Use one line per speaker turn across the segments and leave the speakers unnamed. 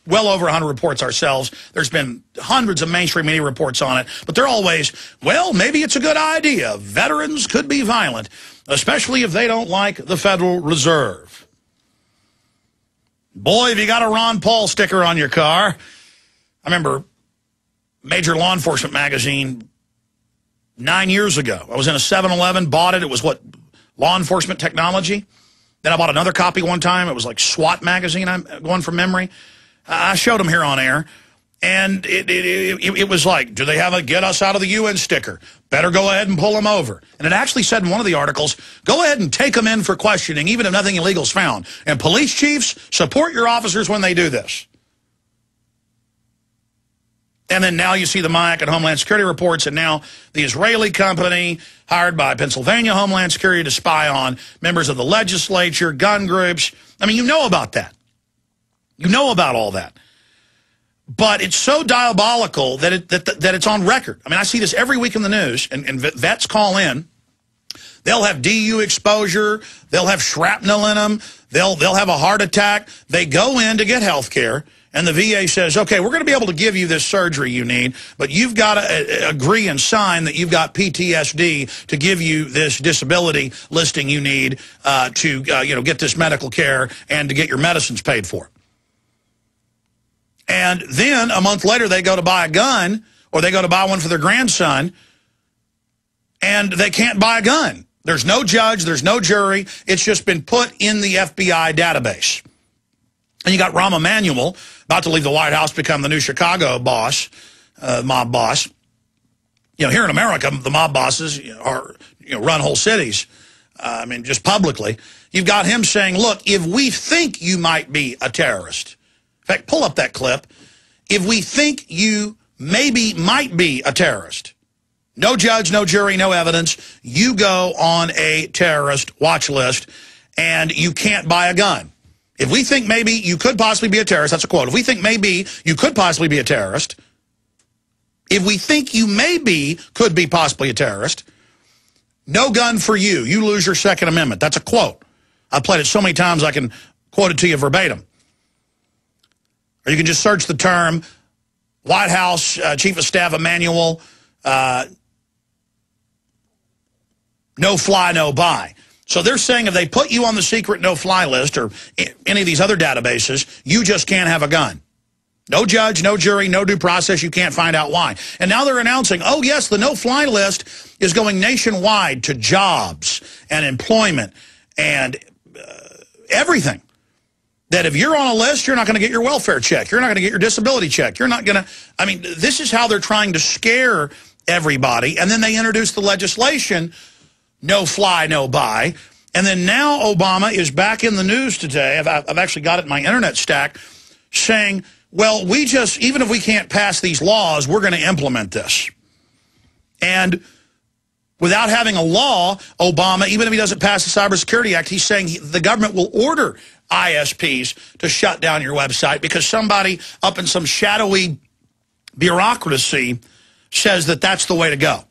well over 100 reports ourselves. There's been hundreds of mainstream media reports on it, but they're always, well, maybe it's a good idea. Veterans could be violent, especially if they don't like the Federal Reserve. Boy, have you got a Ron Paul sticker on your car. I remember Major Law Enforcement magazine 9 years ago. I was in a 7-Eleven, bought it. It was what, Law Enforcement Technology? Then I bought another copy one time. It was like SWAT magazine, I'm going from memory. I showed them here on air, and it was like, do they have a get us out of the UN sticker? Better go ahead and pull them over. And it actually said in one of the articles, go ahead and take them in for questioning, even if nothing illegal is found. And police chiefs, support your officers when they do this. And then now you see the MIAC and Homeland Security reports, and now the Israeli company hired by Pennsylvania Homeland Security to spy on members of the legislature, gun groups. I mean, you know about that. You know about all that. But it's so diabolical that it's on record. I mean, I see this every week in the news, and vets call in. They'll have DU exposure. They'll have shrapnel in them. They'll have a heart attack. They go in to get health care. And the VA says, okay, we're going to be able to give you this surgery you need, but you've got to agree and sign that you've got PTSD to give you this disability listing you need to get this medical care and to get your medicines paid for. And then a month later, they go to buy a gun, or they go to buy one for their grandson, and they can't buy a gun. There's no judge. There's no jury. It's just been put in the FBI database. And you got Rahm Emanuel about to leave the White House, become the new Chicago boss, mob boss. You know, here in America, the mob bosses run whole cities. I mean, just publicly. You've got him saying, look, if we think you might be a terrorist, in fact, pull up that clip. If we think you maybe might be a terrorist, no judge, no jury, no evidence, you go on a terrorist watch list and you can't buy a gun. If we think maybe you could possibly be a terrorist, that's a quote. If we think maybe you could possibly be a terrorist, if we think you maybe could be possibly a terrorist, no gun for you. You lose your Second Amendment. That's a quote. I've played it so many times I can quote it to you verbatim. Or you can just search the term White House Chief of Staff Emanuel, no fly, no buy. So they're saying if they put you on the secret no-fly list or any of these other databases, you just can't have a gun. No judge, no jury, no due process. You can't find out why. And now they're announcing, oh, yes, the no-fly list is going nationwide to jobs and employment and everything. That if you're on a list, you're not going to get your welfare check. You're not going to get your disability check. You're not going to, I mean, this is how they're trying to scare everybody. And then they introduce the legislation, no fly, no buy. And then now Obama is back in the news today. I've actually got it in my internet stack saying, well, even if we can't pass these laws, we're going to implement this. And without having a law, Obama, even if he doesn't pass the Cybersecurity Act, he's saying the government will order ISPs to shut down your website because somebody up in some shadowy bureaucracy says that that's the way to go.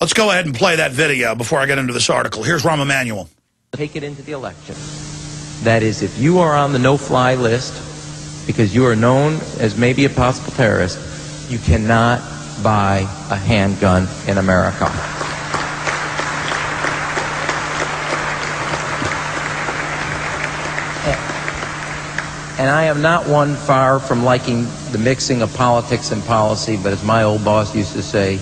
Let's go ahead and play that video before I get into this article. Here's Rahm Emanuel.
Take it into the election. That is, if you are on the no-fly list because you are known as maybe a possible terrorist, you cannot buy a handgun in America. And I am not one far from liking the mixing of politics and policy, but as my old boss used to say,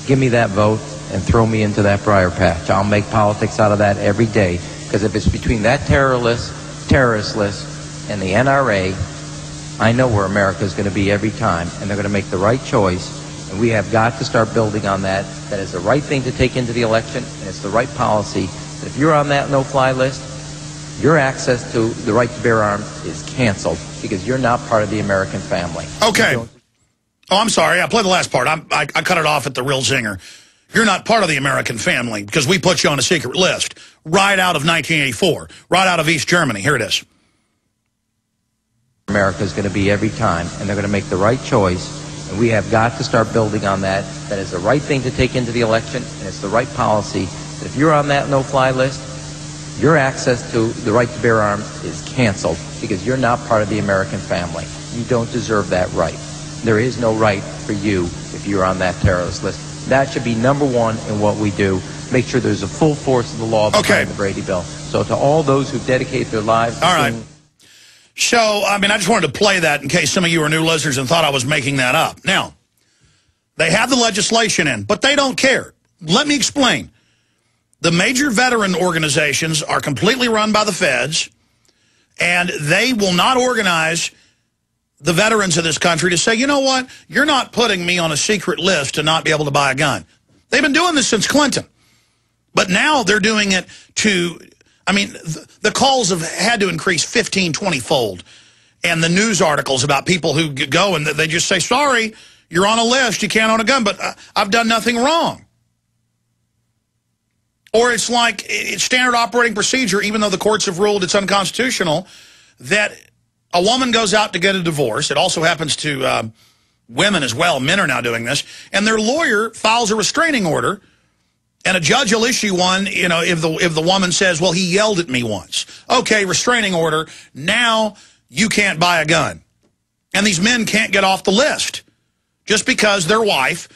give me that vote and throw me into that briar patch. I'll make politics out of that every day. Because if it's between that terrorist list and the NRA, I know where America is going to be every time, and they're going to make the right choice. And we have got to start building on that. That is the right thing to take into the election, and it's the right policy. That if you're on that no-fly list, your access to the right to bear arms is canceled because you're not part of the American family.
Okay. Oh, I'm sorry. I played the last part. I cut it off at the real zinger. You're not part of the American family because we put you on a secret list right out of 1984, right out of East Germany. Here it is.
America is going to be every time, and they're going to make the right choice. And we have got to start building on that. That is the right thing to take into the election, and it's the right policy. That if you're on that no-fly list, your access to the right to bear arms is canceled because you're not part of the American family. You don't deserve that right. There is no right for you if you're on that terrorist list. That should be number one in what we do. Make sure there's a full force of the law behind the Brady Bill. So to all those who dedicate their lives to
So, I mean, I just wanted to play that in case some of you are new listeners and thought I was making that up. Now, they have the legislation in, but they don't care. Let me explain. The major veteran organizations are completely run by the feds, and they will not organize the veterans of this country to say, you know what, you're not putting me on a secret list to not be able to buy a gun. They've been doing this since Clinton. But now they're doing it to, I mean, the calls have had to increase 15, 20-fold. And the news articles about people who go and they just say, sorry, you're on a list, you can't own a gun, but I've done nothing wrong. Or it's like it's standard operating procedure, even though the courts have ruled it's unconstitutional, that a woman goes out to get a divorce. It also happens to women as well. Men are now doing this. And their lawyer files a restraining order, and a judge will issue one, you know, if the woman says, well, he yelled at me once. Okay, restraining order. Now you can't buy a gun. And these men can't get off the list just because their wife,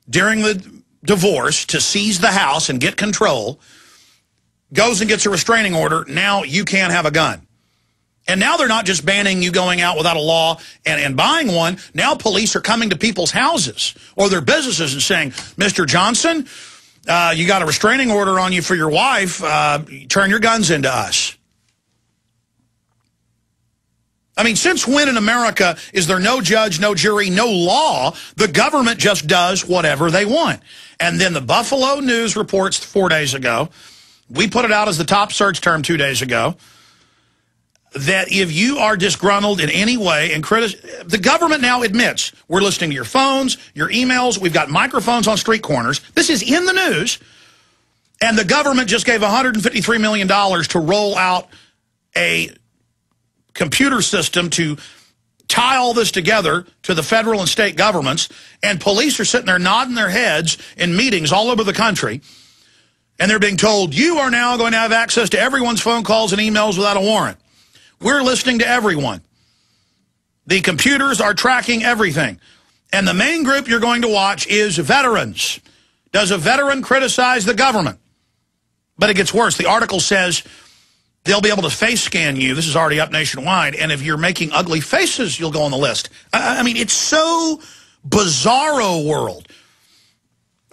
during the divorce, to seize the house and get control, goes and gets a restraining order. Now you can't have a gun. And now they're not just banning you going out without a law and buying one. Now police are coming to people's houses or their businesses and saying, Mr. Johnson, you got a restraining order on you for your wife. Turn your guns into us. I mean, since when in America is there no judge, no jury, no law? The government just does whatever they want. And then the Buffalo News reports 4 days ago, we put it out as the top search term 2 days ago, that if you are disgruntled in any way and the government now admits we're listening to your phones, your emails, we've got microphones on street corners. This is in the news. And the government just gave $153 million to roll out a computer system to tie all this together to the federal and state governments. And police are sitting there nodding their heads in meetings all over the country. And they're being told, you are now going to have access to everyone's phone calls and emails without a warrant. We're listening to everyone. The computers are tracking everything. And the main group you're going to watch is veterans. Does a veteran criticize the government? But it gets worse. The article says they'll be able to face scan you. This is already up nationwide. And if you're making ugly faces, you'll go on the list. I mean, it's so bizarro world.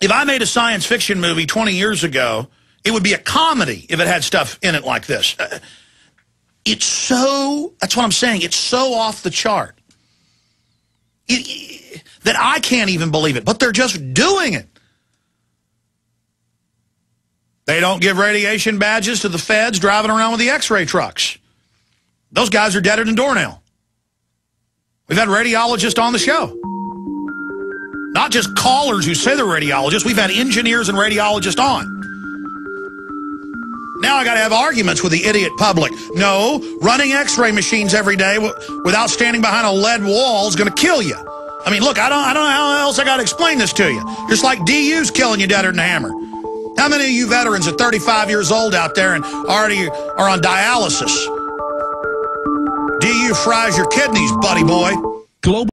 If I made a science fiction movie 20 years ago, it would be a comedy if it had stuff in it like this. It's so, that's what I'm saying, it's so off the chart that I can't even believe it, but they're just doing it. They don't give radiation badges to the feds driving around with the x-ray trucks. Those guys are deader than doornail. We've had radiologists on the show. Not just callers who say they're radiologists, we've had engineers and radiologists on. Now I got to have arguments with the idiot public. No, running x-ray machines every day without standing behind a lead wall is going to kill you. I mean, look, I don't know how else I got to explain this to you. Just like DU's killing you deader than a hammer. How many of you veterans are 35 years old out there and already are on dialysis? DU fries your kidneys, buddy boy.
Global